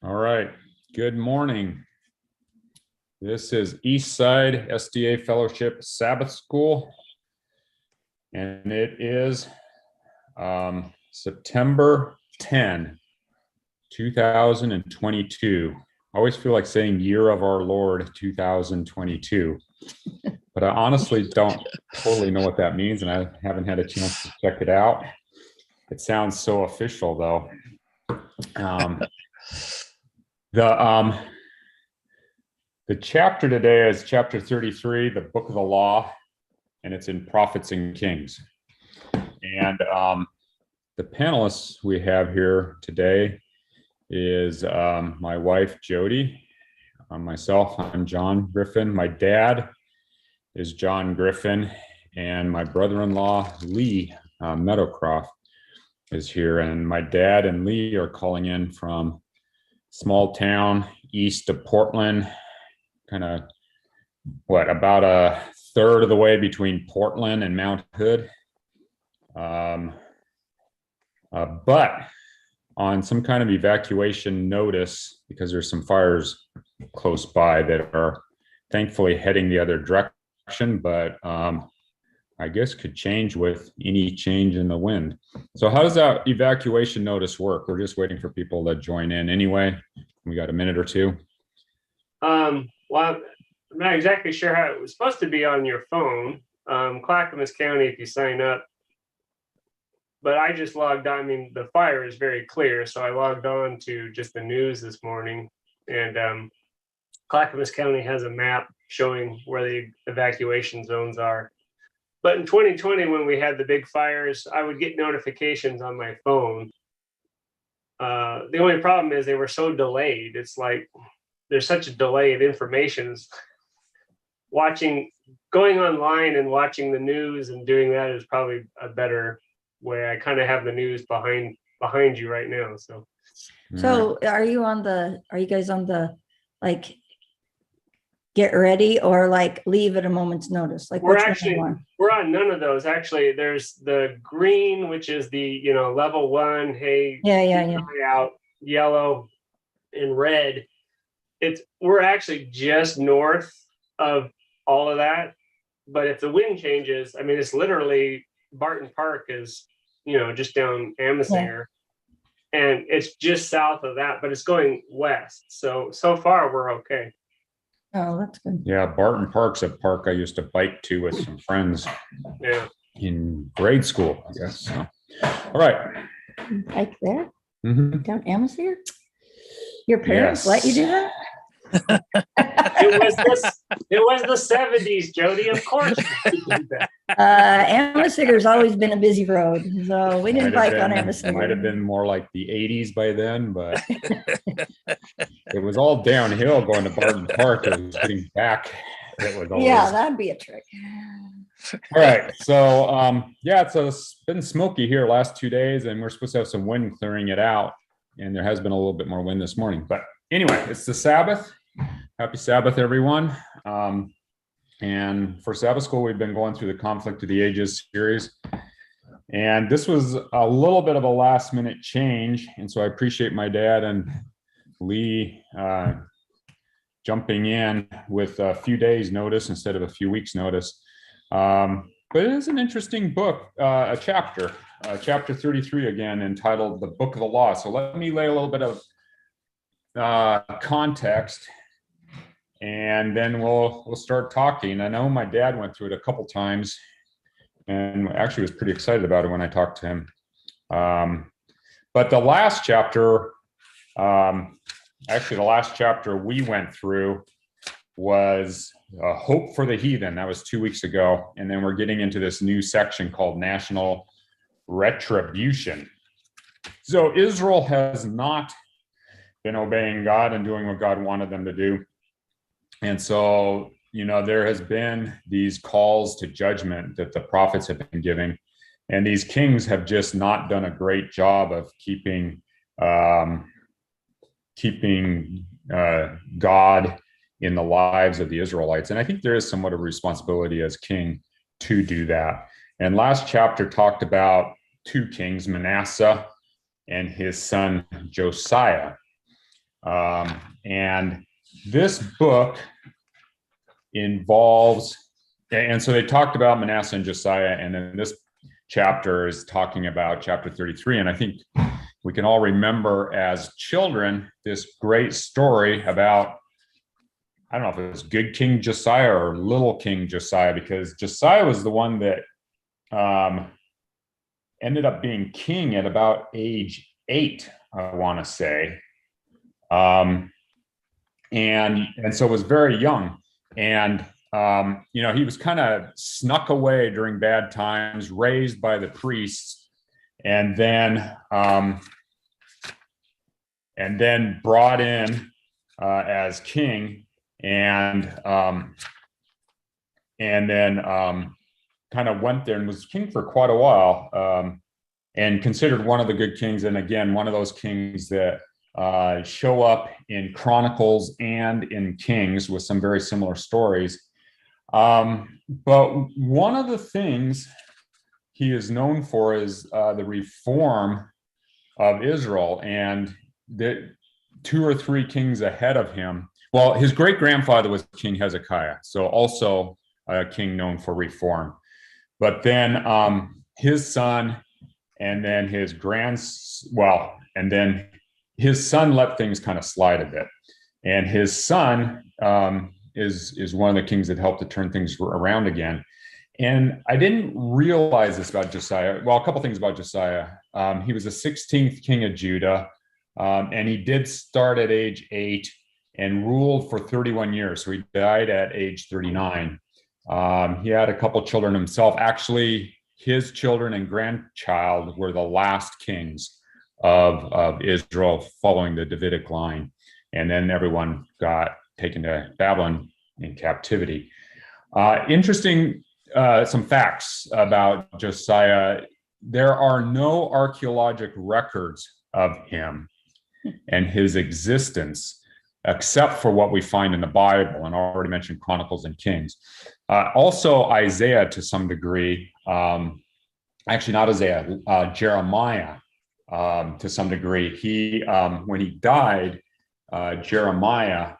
All right. Good morning. This is Eastside SDA Fellowship Sabbath School, and it is September 10, 2022. I always feel like saying year of our Lord 2022, but I honestly don't totally know what that means, and I haven't had a chance to check it out. It sounds so official, though. The chapter today is chapter 33, the book of the law, and it's in Prophets and Kings. And the panelists we have here today is my wife, Jody. Myself, I'm John Griffin. My dad is John Griffin, and my brother-in-law, Lee Meadowcroft, is here. And my dad and Lee are calling in from small town east of Portland, kind of about a third of the way between Portland and Mount Hood, but on some kind of evacuation notice because there's some fires close by that are thankfully heading the other direction, but I guess could change with any change in the wind. So how does that evacuation notice work? We're just waiting for people to join in anyway. We got a minute or two. Well, I'm not exactly sure how it was supposed to be on your phone. Clackamas County, if you sign up. But I just logged on. I mean, the fire is very clear. So I logged on to just the news this morning. And Clackamas County has a map showing where the evacuation zones are. But in 2020, when we had the big fires, I would get notifications on my phone. The only problem is they were so delayed. It's like there's such a delay of information. Going online and watching the news and doing that is probably a better way. I kind of have the news behind you right now. So are you guys on the like get ready or like leave at a moment's notice? Like we're on none of those. Actually, there's the green, which is the level 1. Hey, out. Yellow and red. We're actually just north of all of that. But if the wind changes, I mean, it's literally Barton Park is just down Amasinger, and it's just south of that, but it's going west. So far we're okay. Oh, that's good. Yeah, Barton Park's a park I used to bike to with some friends in grade school, I guess. So. All right. Bike there? Mm-hmm. Down Amasinger? Your parents let you do that? It was the 70s, Jody. Of course. Amasinger's always been a busy road, so we didn't bike on Amasinger. Might have been more like the 80s by then, but it was all downhill going to Barton Park. It was getting back. That'd be a trick. All right, so it's been smoky here last 2 days, and we're supposed to have some wind clearing it out, and there has been a little bit more wind this morning. But anyway, it's the Sabbath. Happy Sabbath, everyone. And for Sabbath School, we've been going through the Conflict of the Ages series. And this was a little bit of a last minute change. And so I appreciate my dad and Lee jumping in with a few days notice instead of a few weeks notice. But it is an interesting book, a chapter 33 again, entitled The Book of the Law. So let me lay a little bit of context, and then we'll start talking. I know my dad went through it a couple times and actually was pretty excited about it when I talked to him. But the last chapter, the last chapter we went through was Hope for the Heathen. That was 2 weeks ago. And then we're getting into this new section called National Retribution. So Israel has not been obeying God and doing what God wanted them to do. And so, there has been these calls to judgment that the prophets have been giving. And these kings have just not done a great job of keeping God in the lives of the Israelites. And I think there is somewhat of a responsibility as king to do that. And last chapter talked about two kings, Manasseh and his son Josiah. And this book involves, and so they talked about Manasseh and Josiah, and then this chapter is talking about chapter 33. And I think we can all remember as children this great story about, I don't know if it was good King Josiah or little King Josiah, because Josiah was the one that ended up being king at about age 8, I want to say. And so was very young. And he was kind of snuck away during bad times, raised by the priests, and then brought in as king, and then kind of went there and was king for quite a while, and considered one of the good kings. And again, one of those kings that show up in Chronicles and in Kings with some very similar stories. But one of the things he is known for is the reform of Israel, and the 2 or 3 kings ahead of him. Well, his great grandfather was King Hezekiah, so also a king known for reform. But then his son, and then and then his son let things kind of slide a bit. And his son is one of the kings that helped to turn things around again. And I didn't realize this about Josiah. Well, a couple things about Josiah. He was the 16th king of Judah, and he did start at age 8 and ruled for 31 years. So he died at age 39. He had a couple children himself. Actually, his children and grandchild were the last kings of Israel following the Davidic line. And then everyone got taken to Babylon in captivity. Interesting, some facts about Josiah. There are no archaeologic records of him and his existence, except for what we find in the Bible, and I already mentioned Chronicles and Kings. Also Isaiah to some degree, actually not Isaiah, Jeremiah to some degree. He, when he died, Jeremiah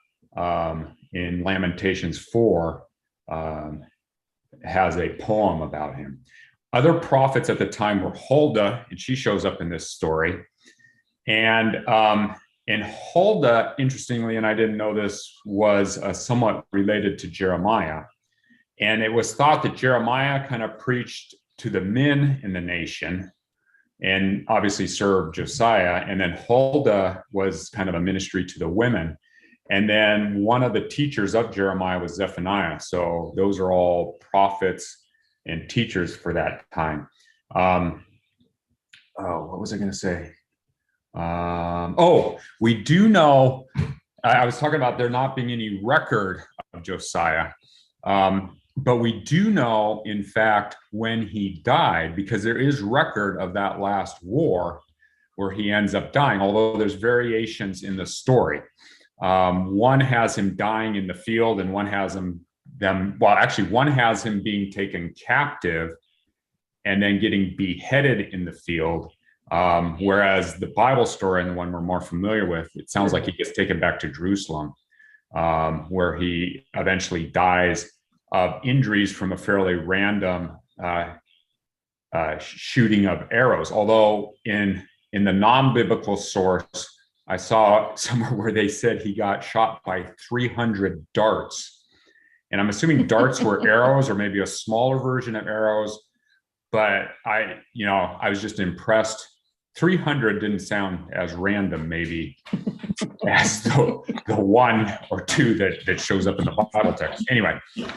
in Lamentations 4 has a poem about him. Other prophets at the time were Huldah, and she shows up in this story. And Huldah, interestingly, and I didn't know this, was somewhat related to Jeremiah. And it was thought that Jeremiah kind of preached to the men in the nation and obviously served Josiah. And then Huldah was kind of a ministry to the women. And then one of the teachers of Jeremiah was Zephaniah. So those are all prophets and teachers for that time. What was I going to say? We do know, I was talking about there not being any record of Josiah. But we do know, in fact, when he died, because there is record of that last war where he ends up dying, although there's variations in the story. One has him dying in the field, and one has him being taken captive and then getting beheaded in the field. Whereas the Bible story, and the one we're more familiar with, it sounds like he gets taken back to Jerusalem, where he eventually dies of injuries from a fairly random shooting of arrows. Although in the non-biblical source, I saw somewhere where they said he got shot by 300 darts. And I'm assuming darts were arrows, or maybe a smaller version of arrows. But I was just impressed. 300 didn't sound as random, maybe, as the 1 or 2 that shows up in the Bible text. Anyway,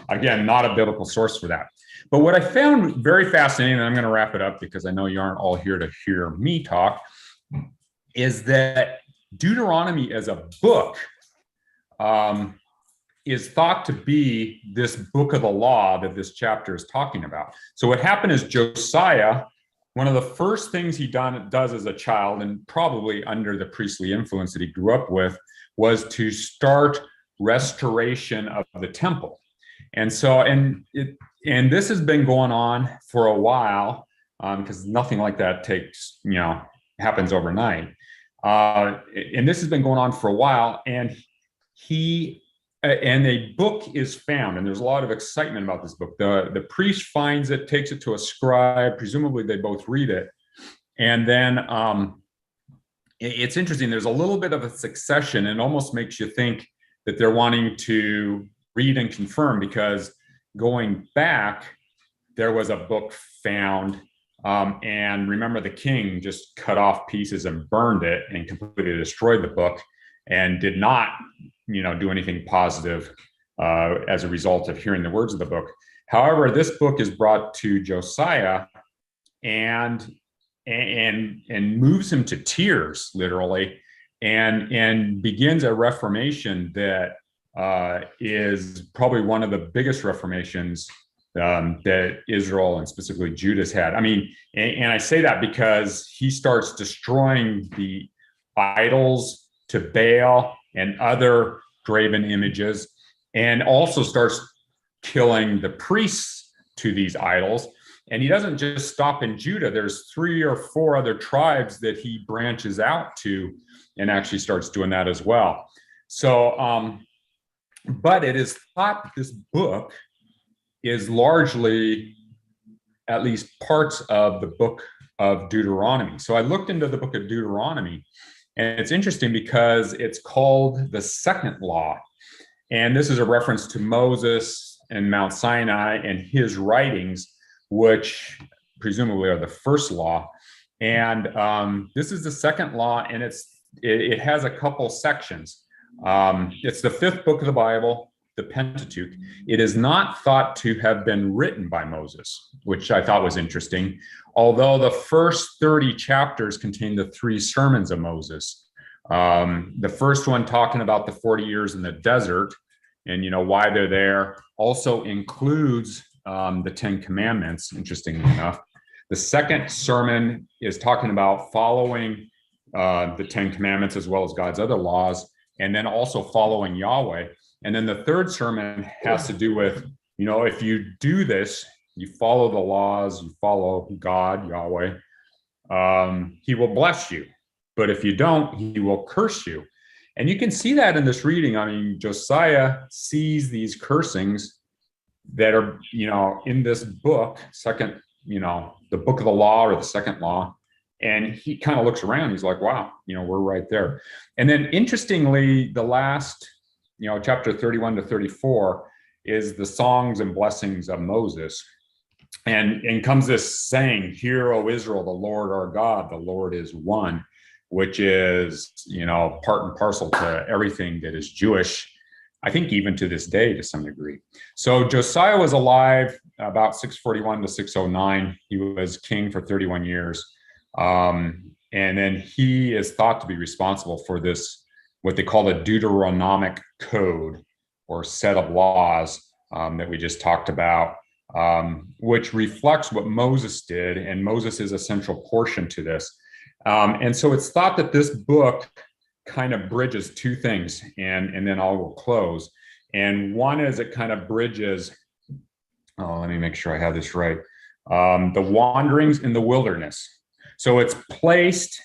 again, not a biblical source for that. But what I found very fascinating, and I'm going to wrap it up because I know you aren't all here to hear me talk, is that Deuteronomy as a book is thought to be this book of the law that this chapter is talking about. So what happened is Josiah, one of the first things he does as a child, and probably under the priestly influence that he grew up with, was to start restoration of the temple. And so, and this has been going on for a while, because nothing like that happens overnight. and this has been going on for a while, and and a book is found, and there's a lot of excitement about this book. The priest finds it, takes it to a scribe, presumably they both read it, and then it's interesting, there's a little bit of a succession, and almost makes you think that they're wanting to read and confirm, because going back, there was a book found, and remember, the king just cut off pieces and burned it and completely destroyed the book, and did not, do anything positive as a result of hearing the words of the book. However, this book is brought to Josiah, and moves him to tears, literally, and begins a reformation that is probably one of the biggest reformations that Israel, and specifically Judah's had. I mean, and I say that because he starts destroying the idols to Baal and other graven images, and also starts killing the priests to these idols. And he doesn't just stop in Judah. There's 3 or 4 other tribes that he branches out to, and actually starts doing that as well. So, but it is thought this book is largely, at least parts of the book of Deuteronomy. So I looked into the book of Deuteronomy, and it's interesting because it's called the second law. And this is a reference to Moses and Mount Sinai and his writings, which presumably are the first law. And this is the second law, and it has a couple sections. It's the 5th book of the Bible, the Pentateuch. It is not thought to have been written by Moses, which I thought was interesting, although the first 30 chapters contain the 3 sermons of Moses. The first one, talking about the 40 years in the desert and why they're there, also includes the 10 Commandments, interestingly enough. The second sermon is talking about following the 10 Commandments as well as God's other laws, and then also following Yahweh. And then the third sermon has to do with, if you do this, you follow the laws, you follow God, Yahweh, he will bless you. But if you don't, he will curse you. And you can see that in this reading. I mean, Josiah sees these cursings that are, in this book, the book of the law, or the second law. And he kind of looks around. He's like, wow, we're right there. And then interestingly, the last, chapter 31 to 34 is the songs and blessings of Moses. And comes this saying, "Hear, O Israel, the Lord our God, the Lord is one," which is, part and parcel to everything that is Jewish, I think even to this day to some degree. So Josiah was alive about 641 to 609. He was king for 31 years. And then he is thought to be responsible for this, what they call the Deuteronomic Code, or set of laws that we just talked about, which reflects what Moses did. And Moses is a central portion to this. And so it's thought that this book kind of bridges 2 things, and then I will close. And one is it kind of bridges, let me make sure I have this right, the wanderings in the wilderness. So it's placed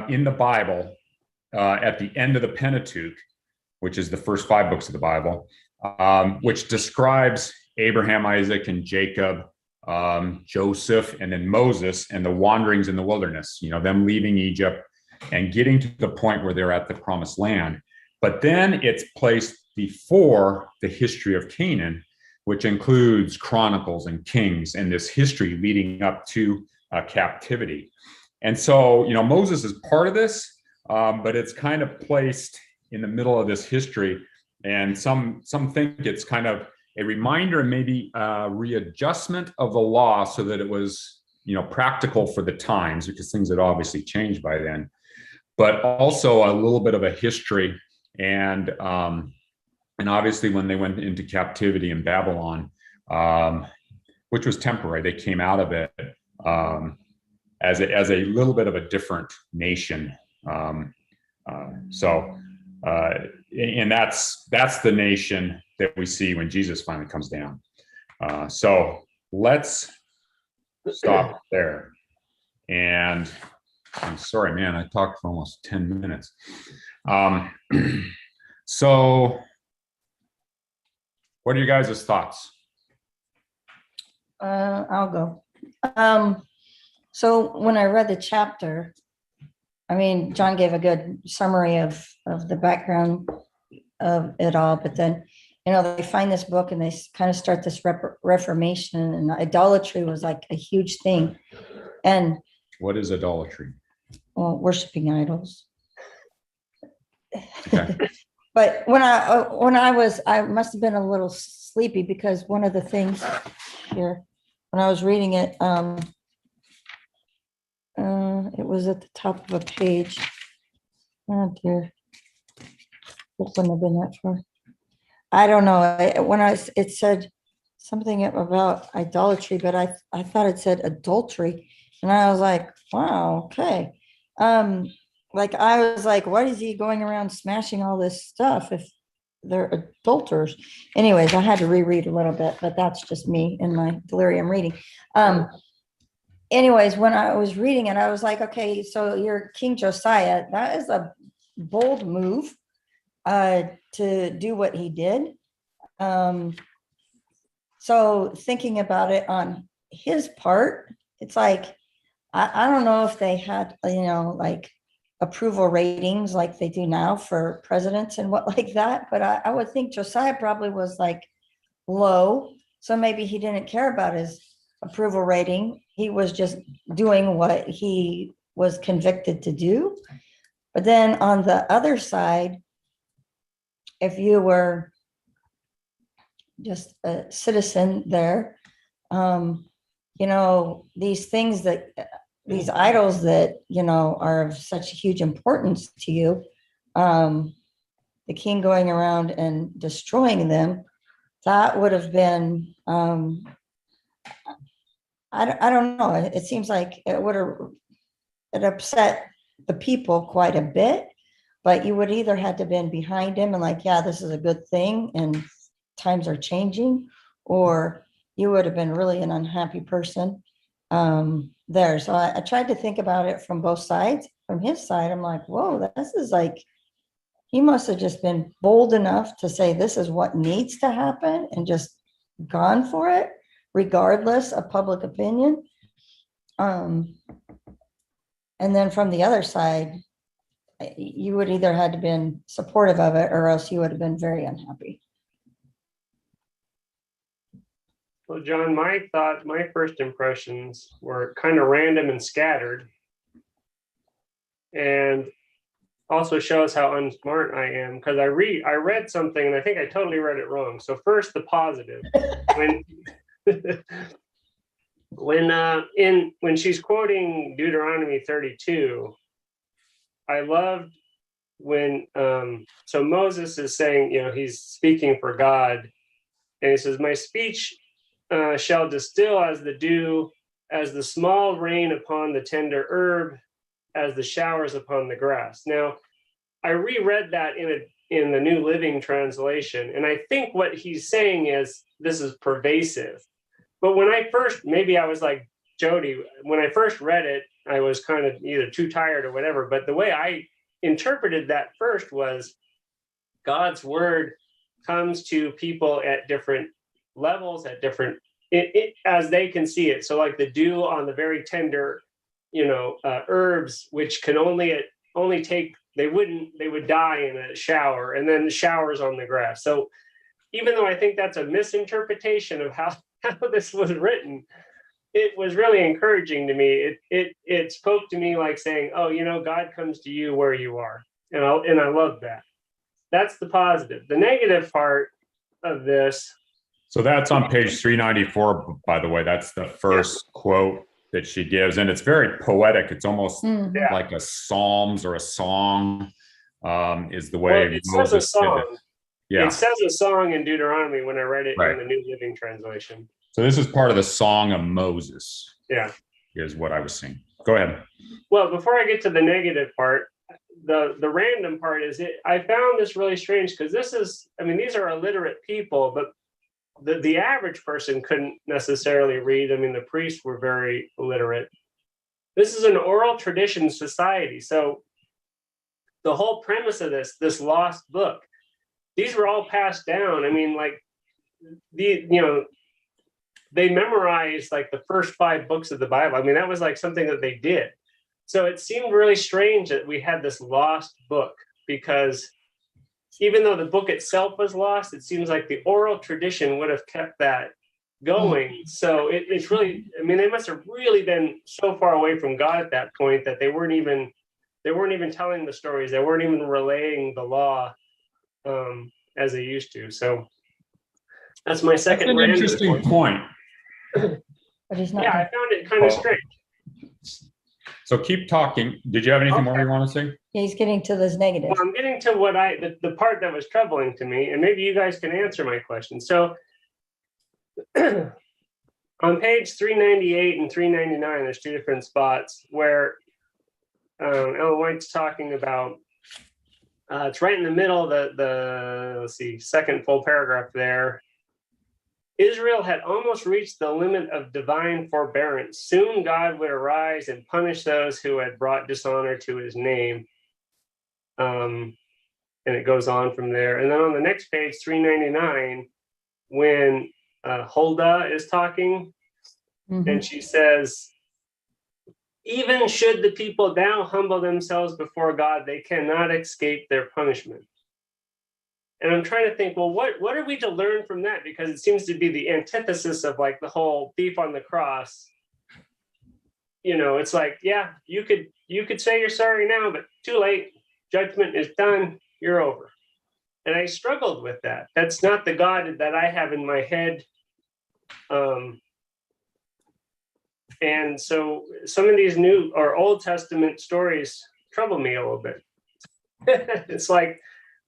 in the Bible at the end of the Pentateuch, which is the first 5 books of the Bible, which describes Abraham, Isaac, and Jacob, Joseph, and then Moses, and the wanderings in the wilderness, them leaving Egypt and getting to the point where they're at the promised land. But then it's placed before the history of Canaan, which includes Chronicles and Kings, and this history leading up to captivity. And so, Moses is part of this, but it's kind of placed in the middle of this history. And some think it's kind of a reminder and maybe a readjustment of the law so that it was, practical for the times, because things had obviously changed by then, but also a little bit of a history. And obviously when they went into captivity in Babylon, which was temporary, they came out of it as a little bit of a different nation. And that's the nation that we see when Jesus finally comes down. So let's stop there. And I'm sorry, man, I talked for almost 10 minutes. So what are you guys' thoughts? I'll go. So when I read the chapter, I mean, John gave a good summary of the background of it all, but then, they find this book and they kind of start this reformation, and idolatry was like a huge thing. And What is idolatry? well, worshiping idols. Okay. But when I must have been a little sleepy, because one of the things here, when I was reading it, it was at the top of a page. Oh dear. It wouldn't have been that far. I don't know. It said something about idolatry, but I thought it said adultery. And I was like, wow, okay. Like I was like, what is he going around smashing all this stuff if they're adulterers? Anyways, I had to reread a little bit, but that's just me in my delirium reading. Anyways, when I was reading it, I was like, okay, so you're King Josiah. That is a bold move to do what he did. So thinking about it on his part, it's like, I don't know if they had, like approval ratings like they do now for presidents and what like that, but I would think Josiah probably was like low. So maybe he didn't care about his approval rating. He was just doing what he was convicted to do. But then on the other side, if you were just a citizen there, these things these idols that, are of such huge importance to you, the king going around and destroying them, that would have been, I don't know. It seems like it upset the people quite a bit, but you would either had to have been behind him and like, yeah, this is a good thing and times are changing, or you would have been really an unhappy person there. So I tried to think about it from both sides. From his side, I'm like, whoa, this is like, he must have just been bold enough to say this is what needs to happen and just gone for it, regardless of public opinion. And then from the other side, you would either had to been supportive of it or else you would have been very unhappy. Well, John, my first impressions were kind of random and scattered, and also shows how unsmart I am, because I read something and I think I totally read it wrong. So first, the positive. When she's quoting Deuteronomy 32, I loved when so Moses is saying, he's speaking for God, and he says, my speech shall distill as the dew, as the small rain upon the tender herb, as the showers upon the grass. Now, I reread that in the New Living Translation, and I think what he's saying is this is pervasive. But when I first, maybe I was like Jody, when I first read it, I was kind of either too tired or whatever, but the way I interpreted that first was God's word comes to people at different levels, at different, as they can see it. So like the dew on the very tender, herbs, which can only take, they would die in a shower, and then the showers on the grass. So even though I think that's a misinterpretation of how this was written, it was really encouraging to me. It spoke to me like saying, oh, God comes to you where you are. And I love that. That's the positive. The negative part of this. So that's on page 394, by the way. That's the first quote that she gives. And it's very poetic. It's almost like a psalms or a song is the way it says a song. Yeah. It says a song in Deuteronomy when I read it in the New Living Translation. So this is part of the Song of Moses. Yeah. Is what I was saying. Go ahead. Well, before I get to the negative part, the random part is I found this really strange, because these are illiterate people, but the average person couldn't necessarily read. I mean, the priests were very illiterate. this is an oral tradition society. So the whole premise of this lost book, these were all passed down. I mean, like they memorized like the first 5 books of the Bible. I mean, that was like something that they did. So it seemed really strange that we had this lost book, because even though the book itself was lost, it seems like the oral tradition would have kept that going. So it's really, I mean, they must have really been so far away from God at that point that they weren't even telling the stories. They weren't even relaying the law as they used to. So that's my second. That's an interesting point. But he's not. Yeah, I found it kind of strange. So keep talking. Did you have anything more you want to say? He's getting to this negative. Well, I'm getting to what the part that was troubling to me, and maybe you guys can answer my question. So on page 398 and 399, there's 2 different spots where Ellen White's talking about, it's right in the middle of the let's see, second full paragraph there. Israel had almost reached the limit of divine forbearance. Soon God would arise and punish those who had brought dishonor to his name. And it goes on from there. And then on the next page, 399, when Huldah is talking, and she says, even should the people now humble themselves before God, they cannot escape their punishment. And I'm trying to think, well, what are we to learn from that? Because it seems to be the antithesis of like the whole thief on the cross. You know, it's like, yeah, you could say you're sorry now, but too late. Judgment is done. You're over. And I struggled with that. That's not the God that I have in my head. And so some of these New or Old Testament stories trouble me a little bit. It's like,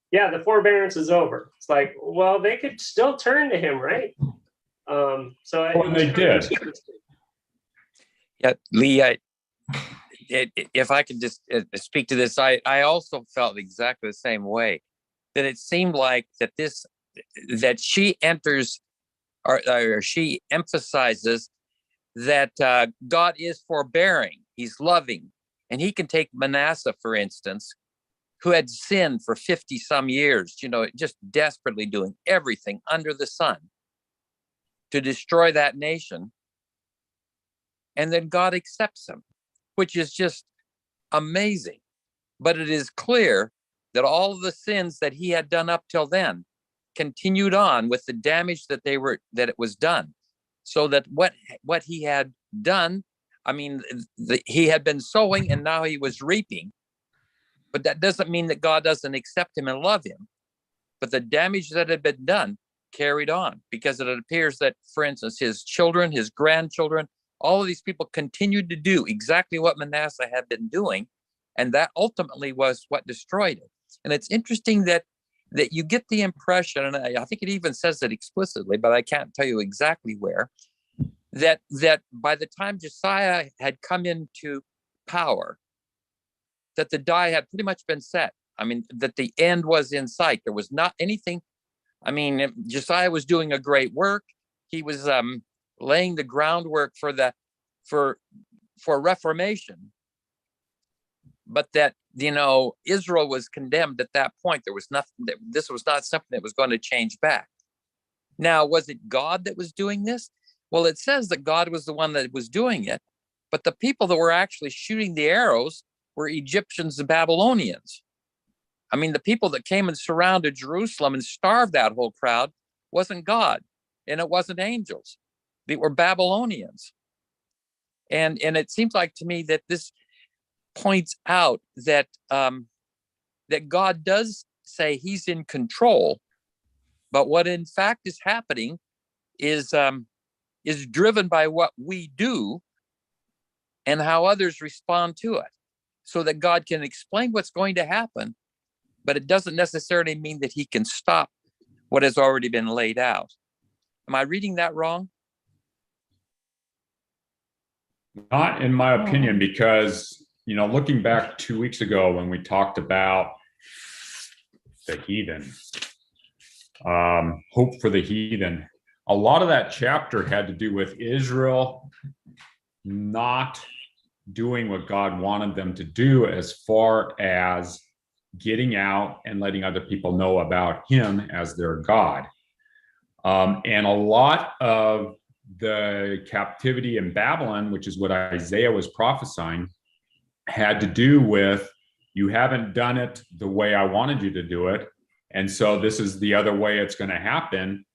yeah, the forbearance is over. It's like, well, they could still turn to him, right? So They did. Yeah, Lee, if I could just speak to this, I also felt exactly the same way. That it seemed like that she enters or she emphasizes that God is forbearing, he's loving. And he can take Manasseh, for instance, who had sinned for 50 some years, just desperately doing everything under the sun to destroy that nation. And then God accepts him, which is just amazing. But it is clear that all of the sins that he had done up till then continued on with the damage that it was done. So that what he had done, I mean, he had been sowing and now he was reaping. But that doesn't mean that God doesn't accept him and love him. But the damage that had been done carried on, because it appears that, for instance, his children, his grandchildren, all of these people continued to do exactly what Manasseh had been doing. And that ultimately was what destroyed it. And it's interesting that you get the impression, and I think it even says it explicitly, but I can't tell you exactly where, that by the time Josiah had come into power, that the die had pretty much been set. I mean, that the end was in sight. There was not anything. I mean, Josiah was doing a great work. He was laying the groundwork for reformation. But that, Israel was condemned at that point. There was nothing this was not something that was going to change back. Now, was it God that was doing this? Well, it says that God was the one that was doing it, but the people that were actually shooting the arrows were Egyptians and Babylonians. I mean, the people that came and surrounded Jerusalem and starved that whole crowd wasn't God, and it wasn't angels. They were Babylonians. And it seems like to me that this points out that that God does say he's in control, but what in fact is happening is driven by what we do and how others respond to it, so that God can explain what's going to happen, but it doesn't necessarily mean that he can stop what has already been laid out. Am I reading that wrong? Not in my opinion, because, looking back 2 weeks ago when we talked about the heathen, hope for the heathen, a lot of that chapter had to do with Israel not doing what God wanted them to do as far as getting out and letting other people know about him as their God. And a lot of the captivity in Babylon, which is what Isaiah was prophesying, had to do with, you haven't done it the way I wanted you to do it. And so this is the other way it's going to happen.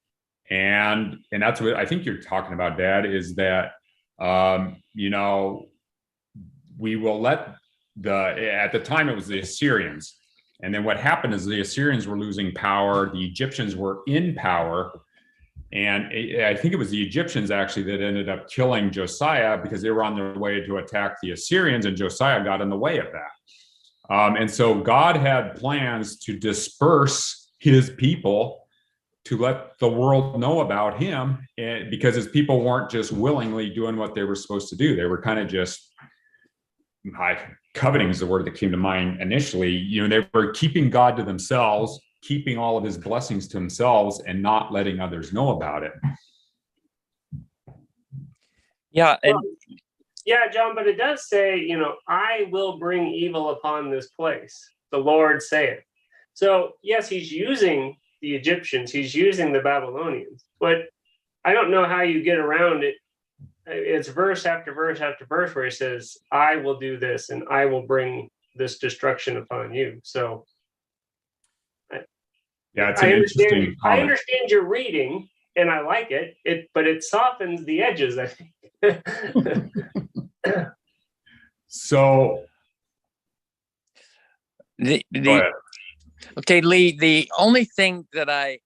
And that's what I think you're talking about, Dad, is that, we will let at the time it was the Assyrians. And then what happened is the Assyrians were losing power. The Egyptians were in power. And I think it was the Egyptians actually that ended up killing Josiah because they were on their way to attack the Assyrians, and Josiah got in the way of that. And so God had plans to disperse his people to let the world know about him, because his people weren't just willingly doing what they were supposed to do. They were kind of just, coveting is the word that came to mind initially. They were keeping God to themselves, keeping all of his blessings to themselves, and not letting others know about it. Yeah. And yeah, John, but it does say, I will bring evil upon this place, the Lord saith. So yes, he's using the Egyptians, he's using the Babylonians, but I don't know how you get around it. It's verse after verse after verse where he says, I will do this and I will bring this destruction upon you. So yeah, it's an interesting comment. I understand your reading and I like it, but it softens the edges, I think. So okay, Lee, the only thing that I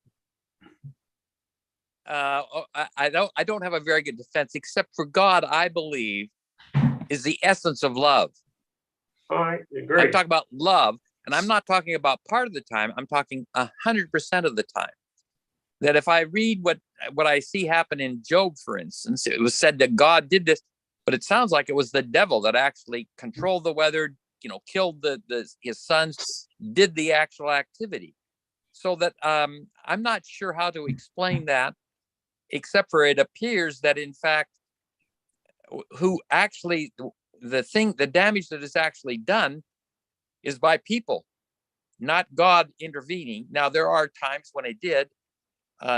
don't have a very good defense, except for God, I believe, is the essence of love. I agree. I'm talking about love, and I'm not talking about part of the time. I'm talking 100% of the time. That if I read what I see happen in Job, for instance, it was said that God did this, but it sounds like it was the devil that actually controlled the weather, killed his sons, did the actual activity. So that I'm not sure how to explain that, except for it appears that in fact, who actually the damage that is actually done is by people, not God intervening. Now there are times when it did.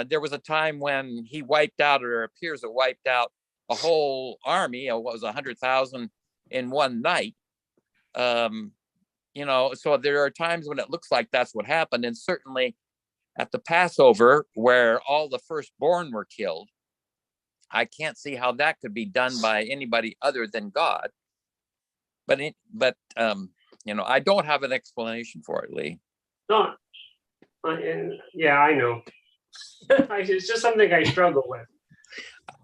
There was a time when he wiped out, or appears to wiped out a whole army. What was 100,000 in one night? So there are times when it looks like that's what happened, and certainly at the Passover, where all the firstborn were killed, I can't see how that could be done by anybody other than God. But I don't have an explanation for it, Lee. No, yeah, I know. It's just something I struggle with.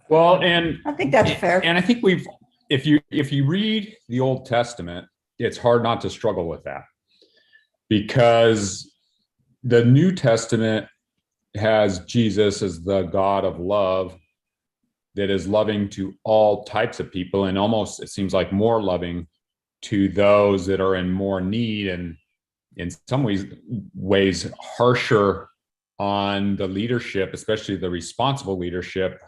Well, and I think that's fair. And I think if you read the Old Testament, it's hard not to struggle with that, because the New Testament has Jesus as the God of love that is loving to all types of people, and almost, it seems like, more loving to those that are in more need, and in some ways harsher on the leadership, especially the responsible leadership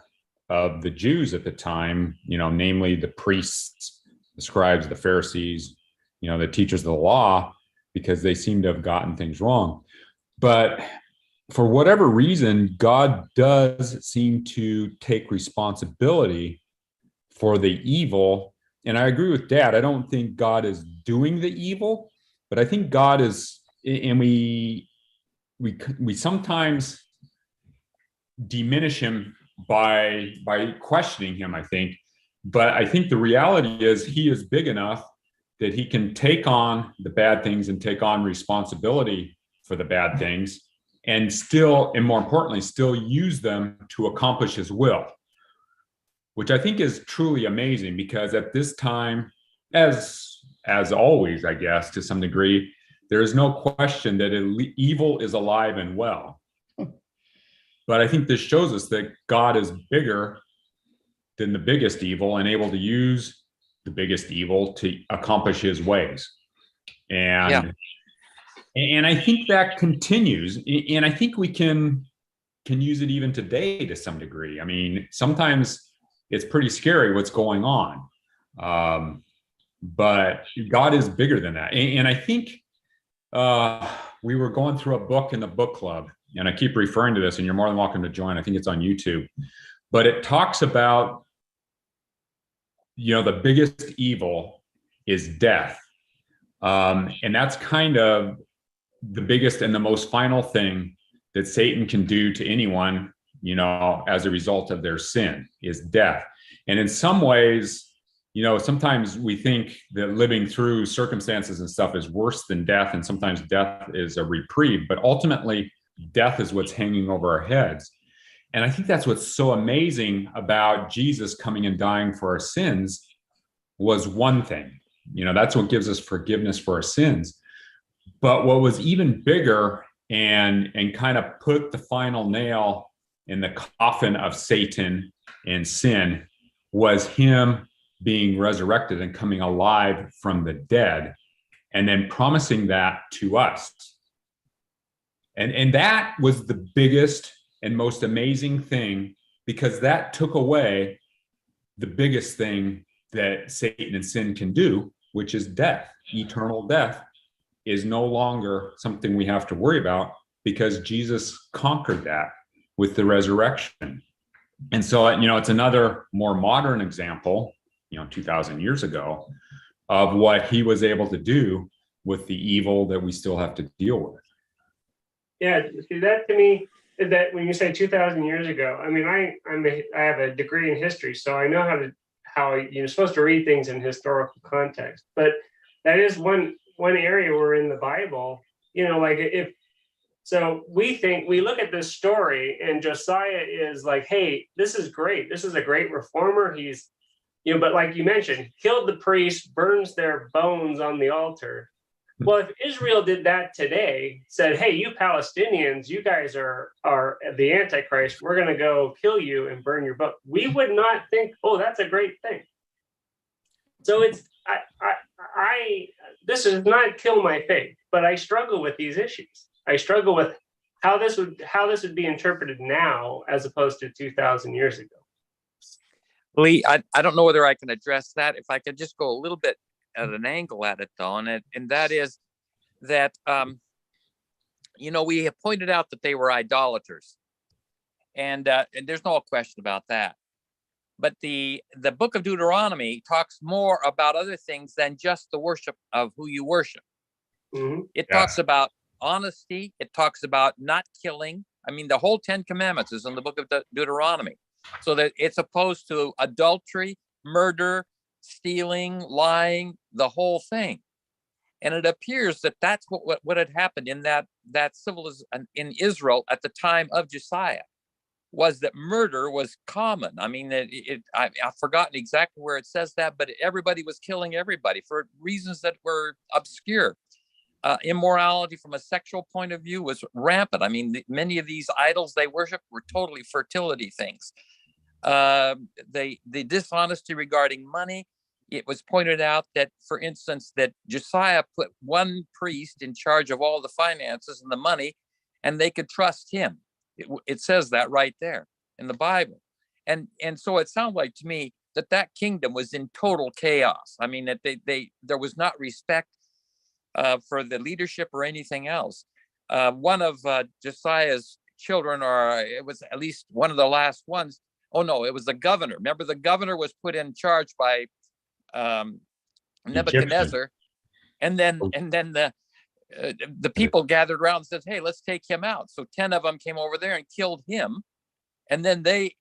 of the Jews at the time, namely the priests, the scribes, the Pharisees, the teachers of the law, because they seem to have gotten things wrong. But for whatever reason, God does seem to take responsibility for the evil. And I agree with Dad. I don't think God is doing the evil, but I think God is, and we sometimes diminish him by questioning him, I think. But I think the reality is he is big enough that he can take on the bad things and take on responsibility for the bad things, and still, and more importantly, still use them to accomplish his will, which I think is truly amazing, because at this time, as always, I guess, to some degree, there is no question that evil is alive and well. But I think this shows us that God is bigger than the biggest evil and able to use the biggest evil to accomplish his ways. And I think that continues. And I think we can use it even today to some degree. I mean, sometimes it's pretty scary what's going on. but God is bigger than that. And I think we were going through a book in the book club, and I keep referring to this, and you're more than welcome to join. I think it's on YouTube, but it talks about, the biggest evil is death. And that's kind of the biggest and the most final thing that Satan can do to anyone, as a result of their sin, is death. And in some ways, sometimes we think that living through circumstances and stuff is worse than death, and sometimes death is a reprieve, but ultimately death is what's hanging over our heads. And I think that's what's so amazing about Jesus coming and dying for our sins was one thing. That's what gives us forgiveness for our sins. But what was even bigger and kind of put the final nail in the coffin of Satan and sin was him being resurrected and coming alive from the dead, and then promising that to us. And that was the biggest and most amazing thing, because that took away the biggest thing that Satan and sin can do, which is death. Eternal death is no longer something we have to worry about, because Jesus conquered that with the resurrection. And so, it's another more modern example, 2,000 years ago, of what he was able to do with the evil that we still have to deal with. Yeah, see, that to me, that when you say 2,000 years ago, I mean, I have a degree in history, so I know how you're supposed to read things in historical context. But that is one area where in the Bible, like so we look at this story, and Josiah is like, hey, this is great. This is a great reformer. He's, but like you mentioned, killed the priests, burns their bones on the altar. Well, if Israel did that today, said, hey, you Palestinians, you guys are the Antichrist, we're going to go kill you and burn your book, we would not think, oh, that's a great thing. So this does not kill my faith, but I struggle with these issues. I struggle with how this would be interpreted now as opposed to 2,000 years ago. Lee, I don't know whether I can address that. If I could just go a little bit at an angle at it, though, and that is that, we have pointed out that they were idolaters, and there's no question about that. But the book of Deuteronomy talks more about other things than just the worship of who you worship. Mm-hmm. It talks about honesty. It talks about not killing. I mean, the whole 10 Commandments is in the book of Deuteronomy. So that it's opposed to adultery, murder, stealing, lying, the whole thing. And it appears that that's what had happened in that civilization in Israel at the time of Josiah, was that murder was common. I mean, I've forgotten exactly where it says that, but everybody was killing everybody for reasons that were obscure. Immorality from a sexual point of view was rampant. I mean, many of these idols they worshiped were totally fertility things. The dishonesty regarding money. It was pointed out that, for instance, that Josiah put one priest in charge of all the finances and the money, and they could trust him. It says that right there in the Bible. And so it sounds like to me that kingdom was in total chaos. I mean, that there was not respect for the leadership or anything else. One of Josiah's children, or it was at least one of the last ones. Oh no, it was the governor. Remember, the governor was put in charge by Nebuchadnezzar, and then the people gathered around and said, "Hey, let's take him out." So 10 of them came over there and killed him, and then they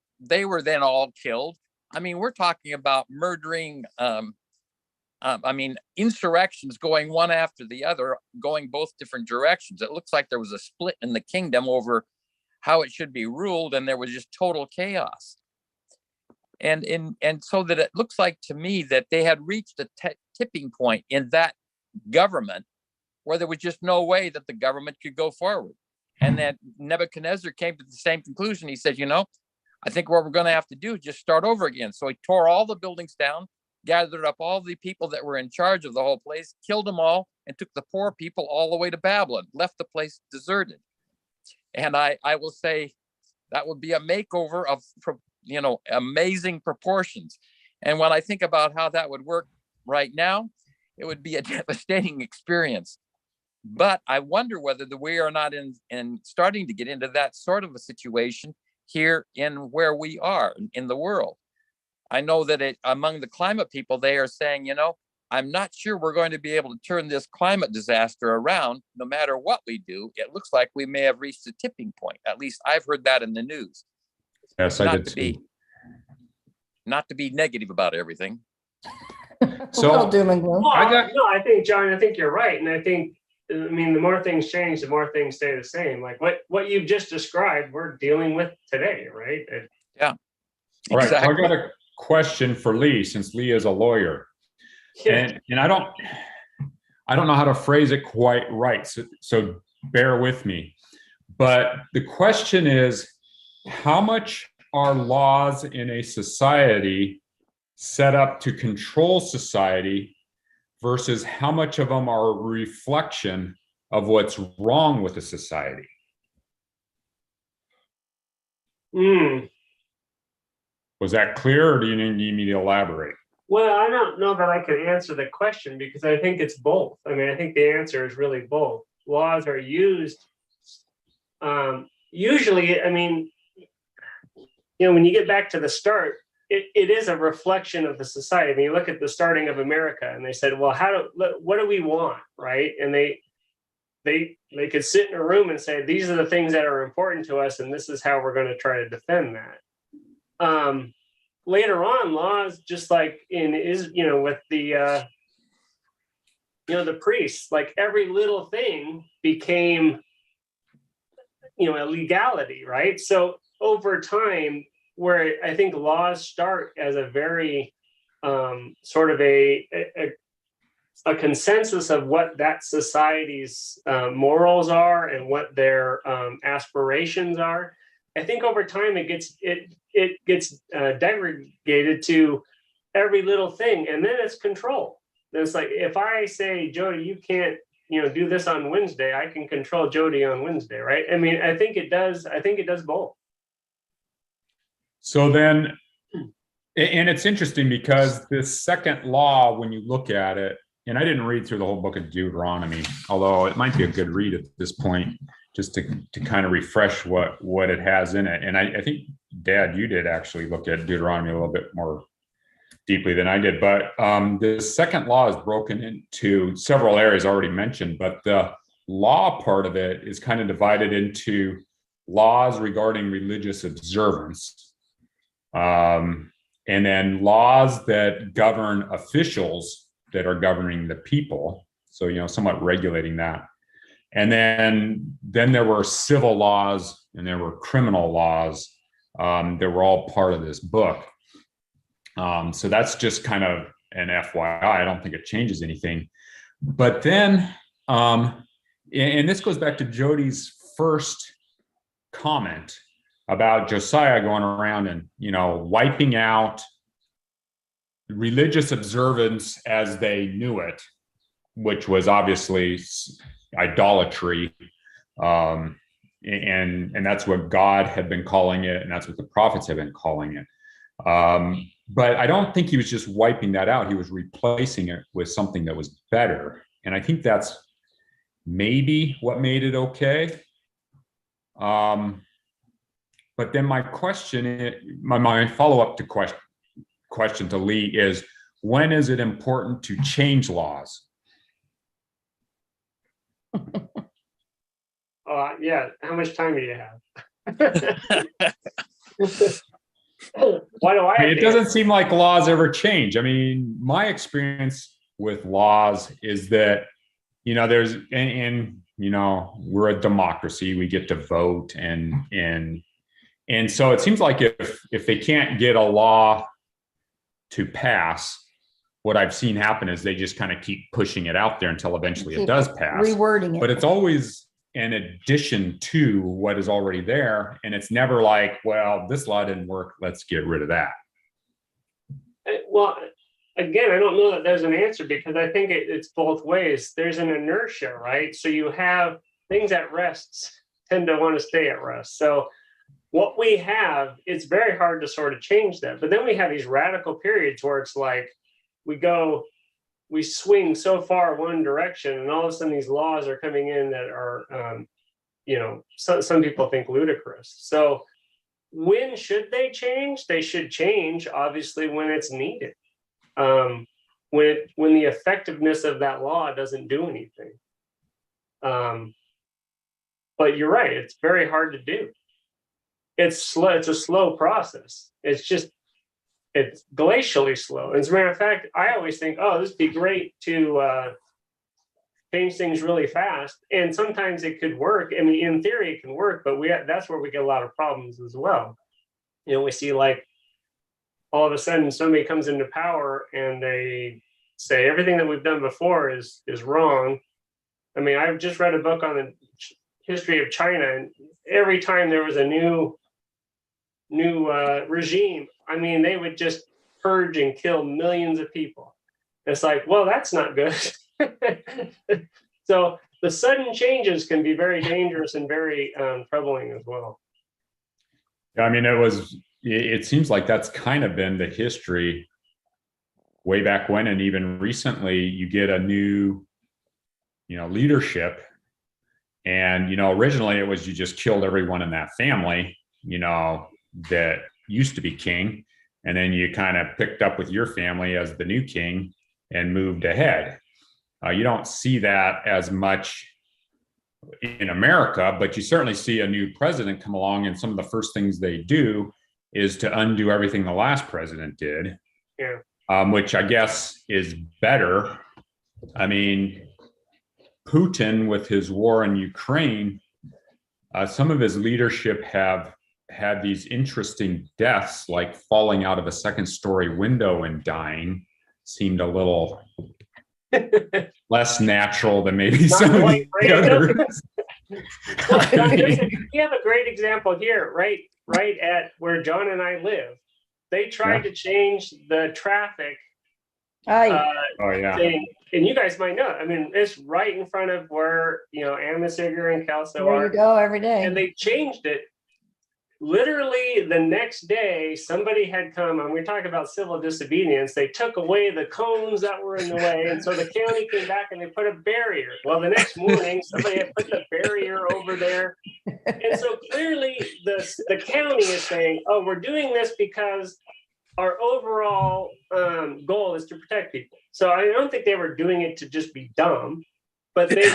were then all killed. I mean, we're talking about murdering. Insurrections going one after the other, going both different directions. It looks like there was a split in the kingdom over how it should be ruled, and there was just total chaos. And so that it looks like to me that they had reached a tipping point in that government where there was just no way that the government could go forward. And then Nebuchadnezzar came to the same conclusion. He said, I think what we're going to have to do is just start over again. So he tore all the buildings down, gathered up all the people that were in charge of the whole place, killed them all, and took the poor people all the way to Babylon, left the place deserted. And I will say that would be a makeover of, amazing proportions. And when I think about how that would work right now, it would be a devastating experience. But I wonder whether we are not in starting to get into that sort of a situation here in where we are in the world. I know that among the climate people, they are saying, I'm not sure we're going to be able to turn this climate disaster around no matter what we do. It looks like we may have reached a tipping point. At least I've heard that in the news. Yes, I did too. Not to be negative about everything. So Little doom and gloom. Well, I think, John, I think you're right. And I mean, the more things change, the more things stay the same. Like what you've just described, we're dealing with today, right? All right, Exactly. so I got a question for Lee, since Lee is a lawyer. And I don't know how to phrase it quite right, so bear with me. But the question is, how much are laws in a society set up to control society versus how much of them are a reflection of what's wrong with the society? Was that clear, or do you need me to elaborate? Well, I don't know that I could answer the question because I think it's both. I mean, I think the answer is really both. Laws are used usually, I mean, when you get back to the start, it is a reflection of the society. I mean, you look at the starting of America and they said, well, what do we want, right? And they could sit in a room and say, these are the things that are important to us and this is how we're going to try to defend that. Later on, laws, just like with the the priests, like every little thing became a legality, right? So over time, where I think laws start as a very sort of a consensus of what that society's morals are and what their aspirations are. I think over time it gets degraded to every little thing, and then it's control. It's like if I say, Jody, you can't do this on Wednesday, I can control Jody on Wednesday, right? I mean, I think it does both. So then, and it's interesting because this second law, when you look at it, and I didn't read through the whole book of Deuteronomy, although it might be a good read at this point, just to kind of refresh what it has in it. And I think, Dad, you did actually look at Deuteronomy a little bit more deeply than I did. But the second law is broken into several areas already mentioned, but the law part of it is kind of divided into laws regarding religious observance, and then laws that govern officials that are governing the people. So, somewhat regulating that. And then there were civil laws and there were criminal laws that were all part of this book. So that's just kind of an FYI. I don't think it changes anything. But then, and this goes back to Jody's first comment about Josiah going around and, wiping out religious observance as they knew it, which was obviously idolatry. And that's what God had been calling it, and that's what the prophets have been calling it. But I don't think he was just wiping that out. He was replacing it with something that was better. And I think that's maybe what made it okay. But then my question, my follow-up to question to Lee is, when is it important to change laws? Yeah. How much time do you have? Why do I? It doesn't seem like laws ever change. I mean, my experience with laws is that, there's, and we're a democracy. We get to vote, and so it seems like if they can't get a law to pass, what I've seen happen is they just kind of keep pushing it out there until eventually it does pass. Rewording it. But it's always in addition to what is already there. And it's never like, well, this law didn't work, let's get rid of that. Well, again, I don't know that there's an answer, because I think it's both ways. There's an inertia, right? So you have things at rest tend to want to stay at rest. So what we have, it's very hard to sort of change that. But then we have these radical periods where it's like we go we swing so far one direction, and all of a sudden these laws are coming in that are, some people think ludicrous. So when should they change? They should change, obviously, when it's needed. When the effectiveness of that law doesn't do anything. But you're right, it's very hard to do. It's slow, it's a slow process. It's glacially slow. As a matter of fact, I always think, oh, this would be great to change things really fast. And sometimes it could work. I mean, in theory, it can work, but that's where we get a lot of problems as well. We see like all of a sudden somebody comes into power and they say everything that we've done before is wrong. I mean, I've just read a book on the history of China, and every time there was a new regime, I mean, they would just purge and kill millions of people. It's like, well, that's not good. So the sudden changes can be very dangerous and very troubling as well. I mean, it seems like that's kind of been the history way back when, and even recently. You get a new, leadership, and originally it was you just killed everyone in that family, that used to be king, and then you kind of picked up with your family as the new king and moved ahead. You don't see that as much in America, but you certainly see a new president come along, and some of the first things they do is to undo everything the last president did. Yeah. Which I guess is better. I mean, Putin, with his war in Ukraine, some of his leadership have had these interesting deaths, like falling out of a second-story window and dying. Seemed a little less natural than maybe some of the others. Well, you have a great example here, right at where John and I live. They tried to change the traffic thing, and you guys might know. I mean, it's right in front of where Amasiger and Kelso are. There you go every day. And they changed it. Literally the next day, somebody had come, and we're talking about civil disobedience. They took away the cones that were in the way, and so the county came back and they put a barrier. Well, the next morning, somebody had put the barrier over there, and so clearly the county is saying, "Oh, we're doing this because our overall goal is to protect people." So I don't think they were doing it to just be dumb. But they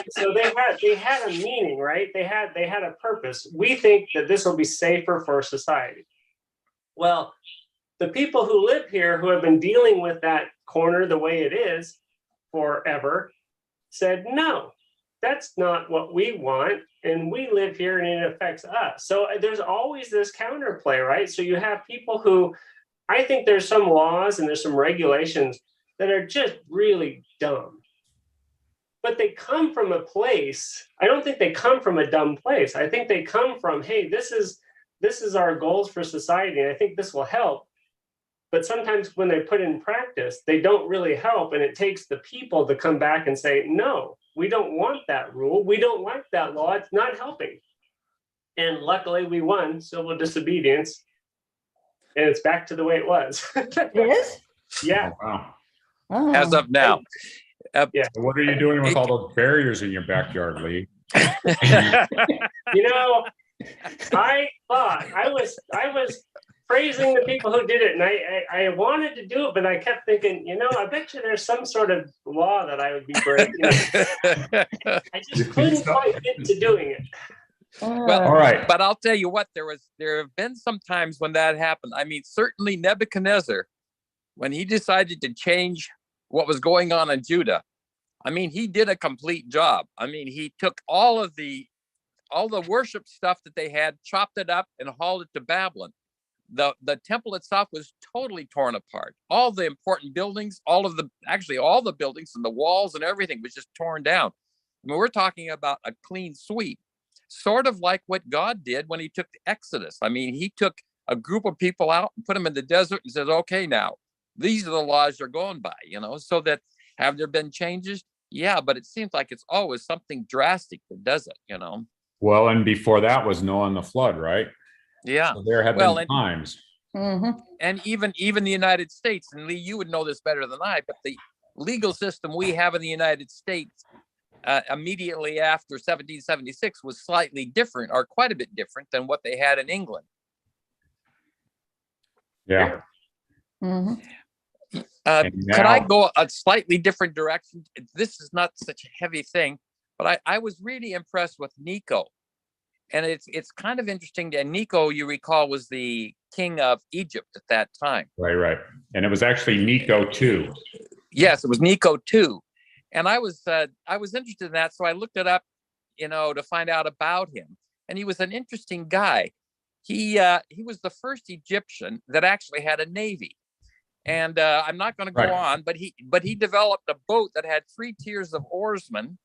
had a meaning, right? They had a purpose. We think that this will be safer for society. Well, the people who live here, who have been dealing with that corner the way it is forever, said, no, that's not what we want. And we live here and it affects us. So there's always this counterplay, right? So you have people who, I think there's some laws and there's some regulations that are just really dumb. But they come from a place. I don't think they come from a dumb place. I think they come from, hey, this is our goals for society, and I think this will help. But sometimes when they put in practice, they don't really help, and it takes the people to come back and say, no, we don't want that rule. We don't like that law. It's not helping. And luckily, we won civil disobedience, and it's back to the way it was. It is? Yeah. Oh, wow. Oh. As of now. Yeah. So what are you doing with all those barriers in your backyard, Lee? I thought I was praising the people who did it, and I wanted to do it, but I kept thinking, I bet you there's some sort of law that I would be breaking. I just couldn't quite get to doing it. Well, all right. But I'll tell you what, there have been some times when that happened. I mean, certainly Nebuchadnezzar, when he decided to change what was going on in Judah, I mean, he did a complete job. I mean, he took all the worship stuff that they had, chopped it up, and hauled it to Babylon. The temple itself was totally torn apart. All the important buildings, all the buildings and the walls and everything was just torn down. I mean, we're talking about a clean sweep, sort of like what God did when he took the Exodus. I mean, he took a group of people out and put them in the desert and said, okay, now these are the laws you're going by, so that have there been changes? Yeah, but it seems like it's always something drastic that does it, Well, and before that was Noah and the flood, right? Yeah. So there have been times. Mm-hmm. And even the United States, and Lee, you would know this better than I, but the legal system we have in the United States immediately after 1776 was slightly different, or quite a bit different than what they had in England. Yeah. Mhm. And Could I now- go a slightly different direction? This is not such a heavy thing, but I was really impressed with Necho. And it's kind of interesting. And Necho, you recall, was the king of Egypt at that time. Right. And it was actually Necho too. Yes, it was Necho too. And I was interested in that, so I looked it up, to find out about him. And he was an interesting guy. He was the first Egyptian that actually had a navy. And I'm not going to go on, but he developed a boat that had 3 tiers of oarsmen,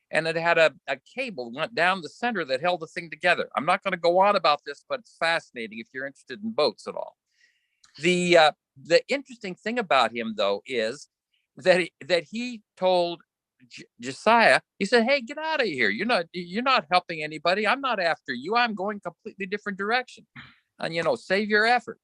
and it had a cable went down the center that held the thing together. I'm not going to go on about this, but it's fascinating if you're interested in boats at all. The interesting thing about him, though, is that he told Josiah, he said, "Hey, get out of here! You're not helping anybody. I'm not after you. I'm going completely different direction, and save your effort."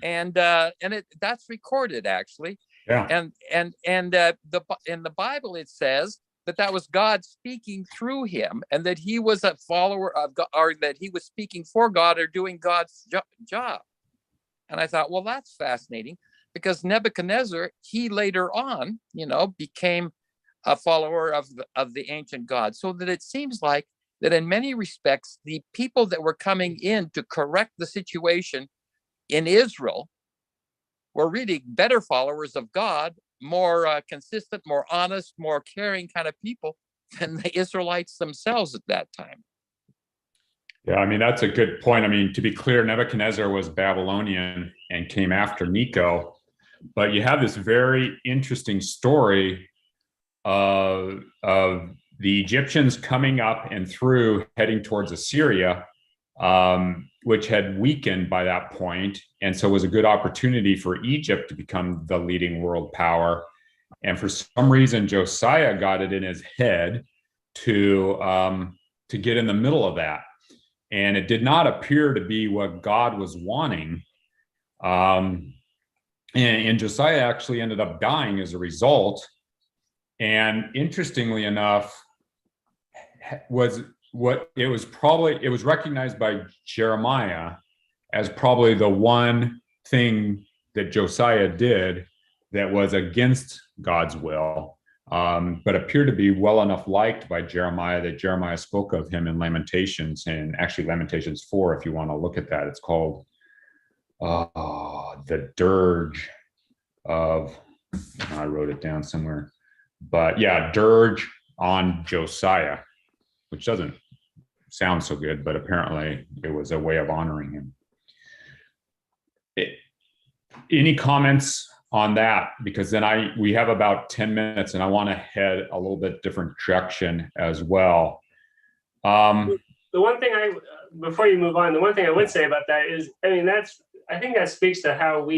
And that's recorded actually. Yeah. And in the Bible it says that was God speaking through him, and that he was a follower of God, or that he was speaking for God or doing God's job. And I thought, well, that's fascinating, because Nebuchadnezzar, he later on, became a follower of the ancient God. So that it seems like that in many respects, the people that were coming in to correct the situation in Israel were really better followers of God, more consistent, more honest, more caring kind of people than the Israelites themselves at that time. Yeah, I mean, that's a good point. I mean, to be clear, Nebuchadnezzar was Babylonian and came after Necho, but you have this very interesting story of the Egyptians coming up and through, heading towards Assyria, which had weakened by that point, and so it was a good opportunity for Egypt to become the leading world power. And for some reason, Josiah got it in his head to get in the middle of that. And it did not appear to be what God was wanting. And Josiah actually ended up dying as a result. And interestingly enough, it was recognized by Jeremiah as probably the one thing that Josiah did that was against God's will. But appeared to be well enough liked by Jeremiah that Jeremiah spoke of him in Lamentations, and actually Lamentations 4, if you want to look at that. It's called the dirge of, I wrote it down somewhere, but yeah, dirge on Josiah, which doesn't sound so good, but apparently it was a way of honoring him. Any comments on that? Because then we have about 10 minutes and I want to head a little bit different direction as well. The one thing before you move on, the one thing I would say about that is, I think that speaks to how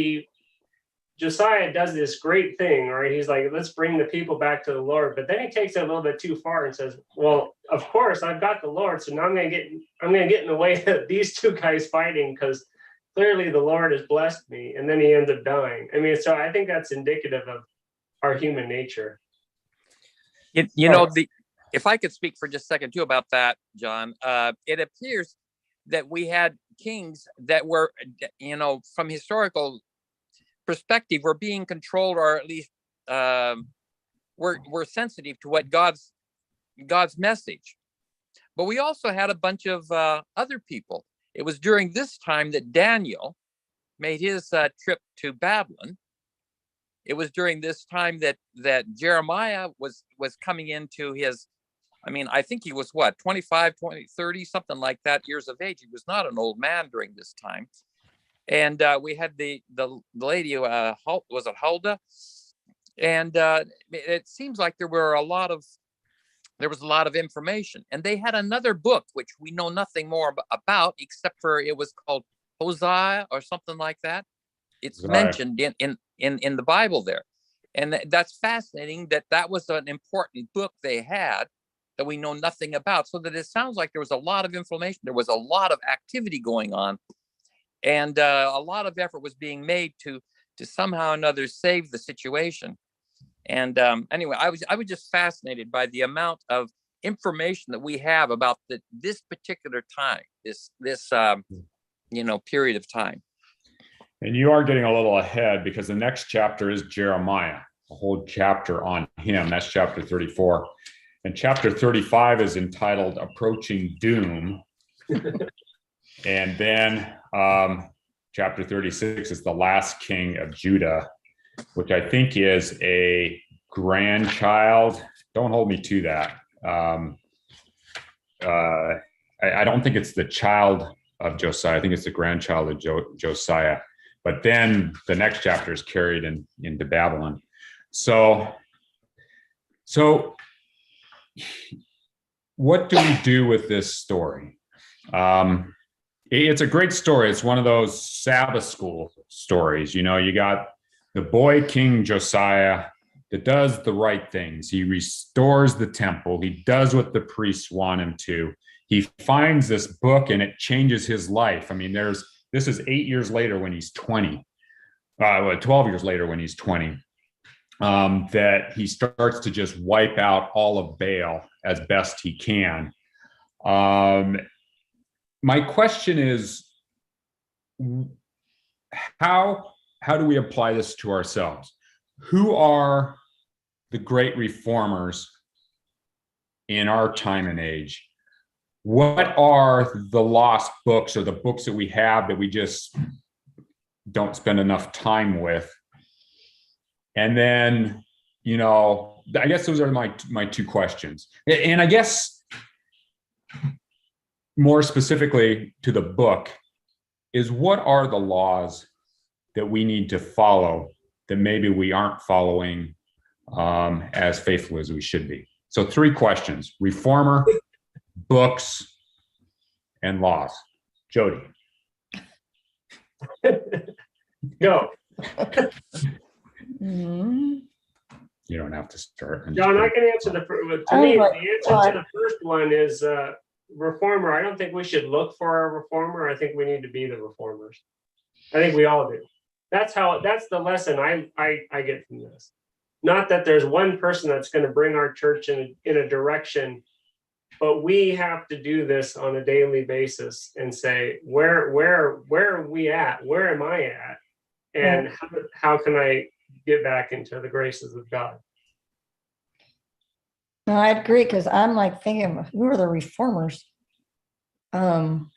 Josiah does this great thing, right? He's like, let's bring the people back to the Lord. But then he takes it a little bit too far and says, well, of course I've got the Lord. So now I'm going to get in the way of these two guys fighting, because clearly the Lord has blessed me. And then he ends up dying. So I think that's indicative of our human nature. If I could speak for just a second too about that, John, it appears that we had kings that were, from historical perspective, were being controlled, or at least were sensitive to what God's message. But we also had a bunch of other people. It was during this time that Daniel made his trip to Babylon. It was during this time that Jeremiah was coming into his, I think he was 25, 20, 30, something like that, years of age. He was not an old man during this time. And we had the lady, was it Huldah? And it seems like there was a lot of information. And they had another book, which we know nothing more about, except for it was called Hosea or something like that. It's mentioned in the Bible there. And that's fascinating that was an important book they had that we know nothing about. So that it sounds like there was a lot of information. There was a lot of activity going on. And a lot of effort was being made to somehow or another save the situation. And anyway, I was just fascinated by the amount of information that we have about this particular time, this period of time. And you are getting a little ahead because the next chapter is Jeremiah, a whole chapter on him. That's chapter 34. And chapter 35 is entitled Approaching Doom. And then chapter 36 is the last king of Judah, which I think is a grandchild. Don't hold me to that. I don't think it's the child of Josiah. I think it's the grandchild of Josiah. But then the next chapter is carried into Babylon. So what do we do with this story? It's a great story. It's one of those Sabbath school stories. You know, you got the boy King Josiah that does the right things. He restores the temple. He does what the priests want him to. He finds this book and it changes his life. I mean, this is 8 years later when he's 20, 12 years later when he's 20, that he starts to just wipe out all of Baal as best he can. My question is, how do we apply this to ourselves? Who are the great reformers in our time and age? What are the lost books or the books that we have that we just don't spend enough time with? And then, you know, I guess those are my two questions. And I guess more specifically to the book is, what are the laws that we need to follow that maybe we aren't following as faithfully as we should be? So 3 questions: reformer, books, and laws. Jody. Go. Mhm. You don't have to start. John, I can answer the answer to the first one is reformer. I don't think we should look for a reformer. I think we need to be the reformers. I think we all do. That's the lesson I get from this. Not that there's one person that's going to bring our church in a direction, but we have to do this on a daily basis and say, where are we at? Where am I at? And how can I get back into the graces of God? No, I agree, because I'm like thinking, who are the reformers? No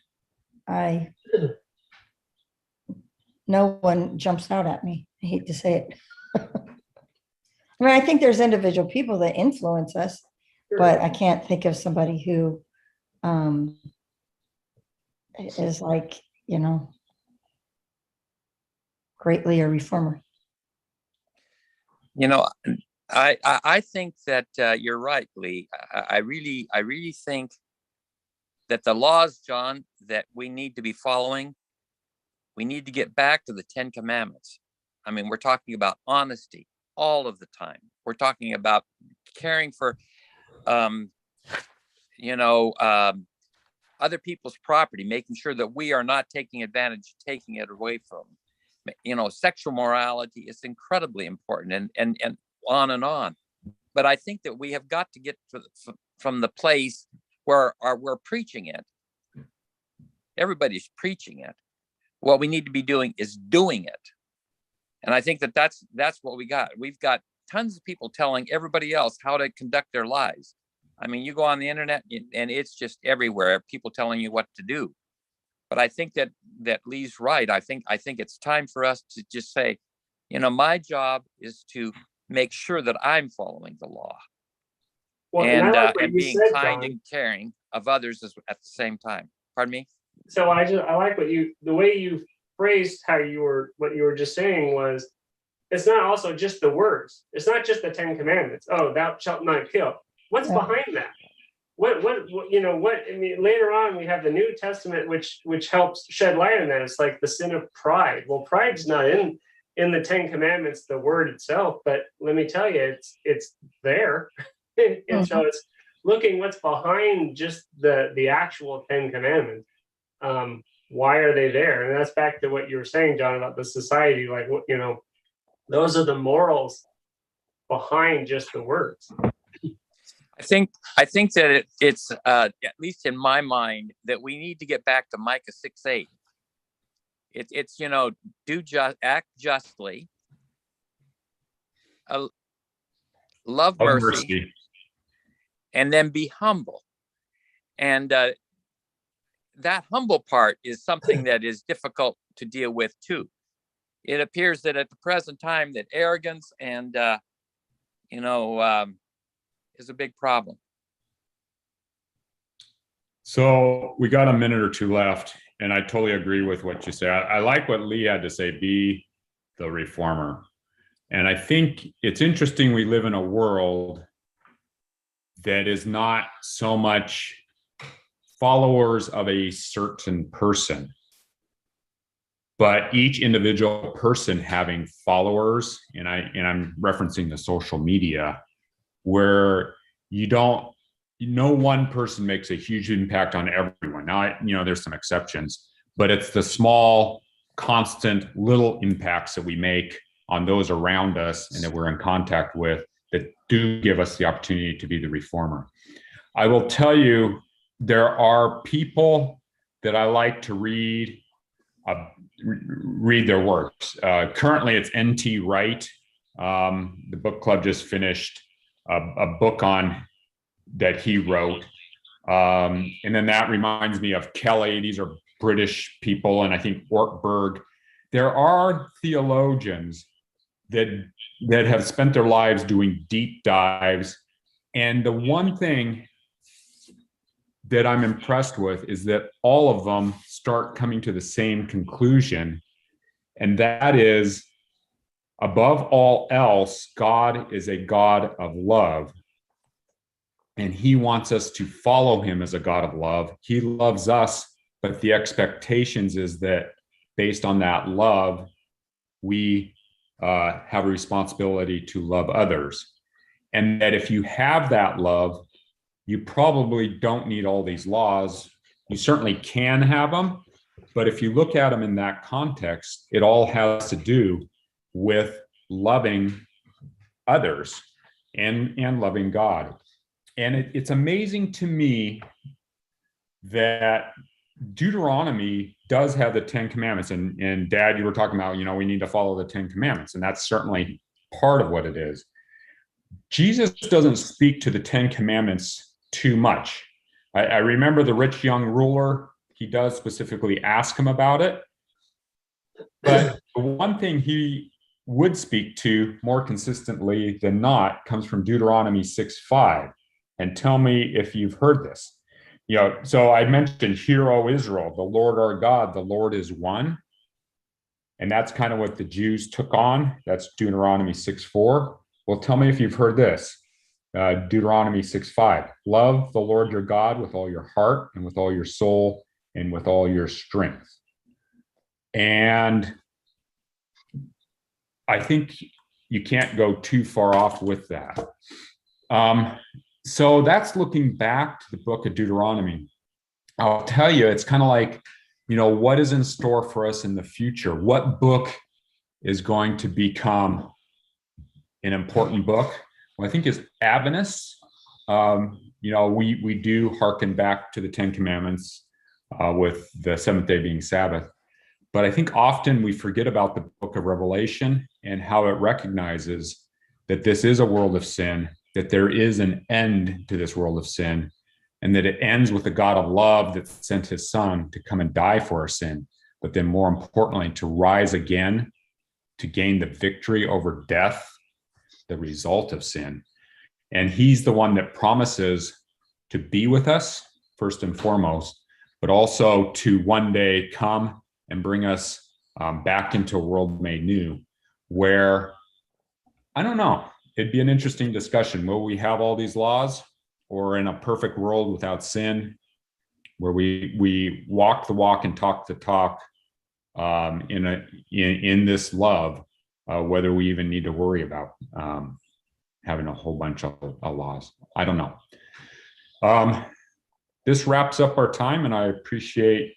one jumps out at me. I hate to say it. I mean, I think there's individual people that influence us, but I can't think of somebody who is like, you know, greatly a reformer. You know, I think that you're right, Lee. I really think that the laws, John, that we need to be following, we need to get back to the 10 Commandments. I mean, we're talking about honesty all of the time. We're talking about caring for, other people's property, making sure that we are not taking advantage, taking it away from. You know, sexual morality is incredibly important, and on and on. But I think that we have got to get from the place where we're preaching it. Everybody's preaching it. What we need to be doing is doing it. And I think that that's what we got. We've got tons of people telling everybody else how to conduct their lives. I mean, you go on the internet and it's just everywhere, people telling you what to do. But I think that Lee's right. I think it's time for us to just say, you know, my job is to make sure that I'm following the law, and being kind and caring of others at the same time. Pardon me? So I like the way you phrased what you were just saying was, it's not also just the words. It's not just the 10 Commandments. Oh, thou shalt not kill. What's behind that? What I mean, later on we have the New Testament, which helps shed light on that. It's like the sin of pride. Well, pride's not in the 10 Commandments, the word itself, but let me tell you, it's there. And so it's looking what's behind just the actual 10 Commandments. Why are they there? And that's back to what you were saying, John, about the society. Like, those are the morals behind just the words. I think that it's at least in my mind that we need to get back to Micah 6:8. It's act justly, love Of mercy, and then be humble. And that humble part is something that is difficult to deal with too. It appears that at the present time that arrogance and is a big problem. So we got a minute or two left, and I totally agree with what you say. I like what Lee had to say, be the reformer. And I think it's interesting we live in a world that is not so much followers of a certain person, but each individual person having followers, and I'm referencing the social media, where no one person makes a huge impact on everyone. Now, there's some exceptions, but it's the small, constant little impacts that we make on those around us and that we're in contact with that do give us the opportunity to be the reformer. I will tell you, there are people that I like to read their works. Currently, it's N.T. Wright. The book club just finished a book on that he wrote. And then that reminds me of Kelly. These are British people, and I think Ortberg. There are theologians that have spent their lives doing deep dives. And the one thing that I'm impressed with is that all of them start coming to the same conclusion. And that is, above all else, God is a God of love. And he wants us to follow him as a God of love. He loves us, but the expectations is that based on that love, we have a responsibility to love others. And that if you have that love, you probably don't need all these laws. You certainly can have them, but if you look at them in that context, it all has to do with loving others and loving God. And it's amazing to me that Deuteronomy does have the 10 commandments. And Dad, you were talking about, we need to follow the 10 commandments. And that's certainly part of what it is. Jesus doesn't speak to the 10 commandments too much. I remember the rich young ruler, he does specifically ask him about it. But the one thing he would speak to more consistently than not comes from Deuteronomy 6:5. And tell me if you've heard this. So I mentioned, Hear, O Israel, the Lord our God, the Lord is one. And that's kind of what the Jews took on. That's Deuteronomy 6:4. Well, tell me if you've heard this. Deuteronomy 6:5. Love the Lord your God with all your heart and with all your soul and with all your strength. And I think you can't go too far off with that. So that's looking back to the book of Deuteronomy. I'll tell you, it's kind of like, what is in store for us in the future? What book is going to become an important book? Well, I think it's Adventists. We do hearken back to the 10 commandments with the seventh day being Sabbath. But I think often we forget about the book of Revelation and how it recognizes that this is a world of sin, that there is an end to this world of sin, and that it ends with a God of love that sent his son to come and die for our sin, but then more importantly, to rise again, to gain the victory over death, the result of sin. And he's the one that promises to be with us, first and foremost, but also to one day come and bring us back into a world made new, where, I don't know, it'd be an interesting discussion. Will we have all these laws, or in a perfect world without sin, where we walk the walk and talk the talk in this love, whether we even need to worry about having a whole bunch of laws? I don't know. This wraps up our time, and I appreciate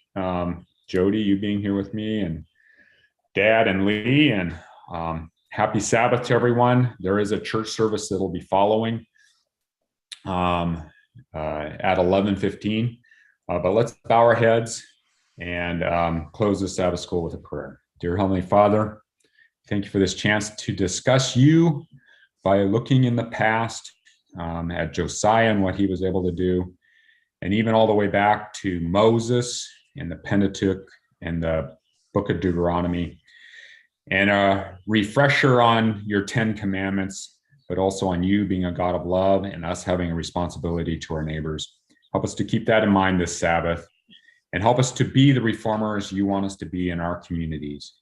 Jody, you being here with me, and Dad and Lee, and happy Sabbath to everyone. There is a church service that'll be following at 11:15. But let's bow our heads and close the Sabbath school with a prayer. Dear Heavenly Father, thank you for this chance to discuss you by looking in the past at Josiah and what he was able to do, and even all the way back to Moses and the Pentateuch and the book of Deuteronomy, and a refresher on your 10 commandments, but also on you being a God of love and us having a responsibility to our neighbors. Help us to keep that in mind this Sabbath, and help us to be the reformers you want us to be in our communities.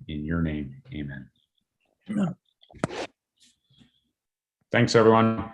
In your name, amen. Thanks, everyone.